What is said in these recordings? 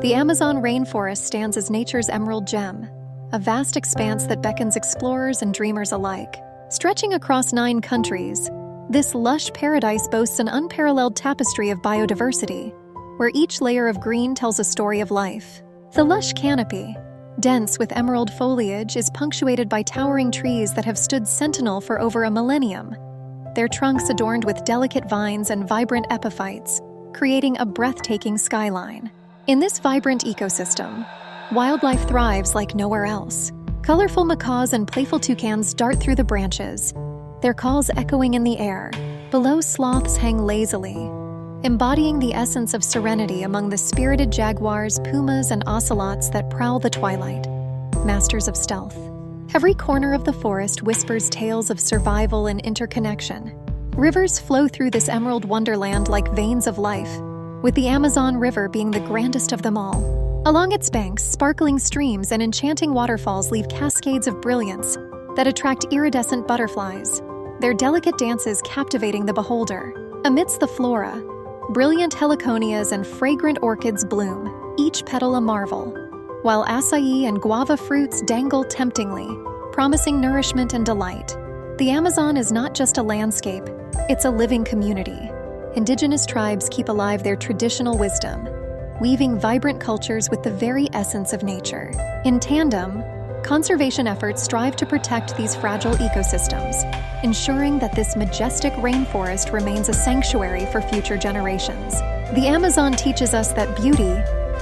The Amazon rainforest stands as nature's emerald gem, a vast expanse that beckons explorers and dreamers alike. Stretching across 9 countries, this lush paradise boasts an unparalleled tapestry of biodiversity, where each layer of green tells a story of life. The lush canopy, dense with emerald foliage, is punctuated by towering trees that have stood sentinel for over a millennium, their trunks adorned with delicate vines and vibrant epiphytes, creating a breathtaking skyline. In this vibrant ecosystem, wildlife thrives like nowhere else. Colorful macaws and playful toucans dart through the branches, their calls echoing in the air. Below, sloths hang lazily, embodying the essence of serenity among the spirited jaguars, pumas, and ocelots that prowl the twilight, masters of stealth. Every corner of the forest whispers tales of survival and interconnection. Rivers flow through this emerald wonderland like veins of life, with the Amazon River being the grandest of them all. Along its banks, sparkling streams and enchanting waterfalls leave cascades of brilliance that attract iridescent butterflies, their delicate dances captivating the beholder. Amidst the flora, brilliant heliconias and fragrant orchids bloom, each petal a marvel, while acai and guava fruits dangle temptingly, promising nourishment and delight. The Amazon is not just a landscape, it's a living community. Indigenous tribes keep alive their traditional wisdom, weaving vibrant cultures with the very essence of nature. In tandem, conservation efforts strive to protect these fragile ecosystems, ensuring that this majestic rainforest remains a sanctuary for future generations. The Amazon teaches us that beauty,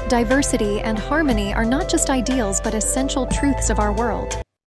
diversity, and harmony are not just ideals but essential truths of our world.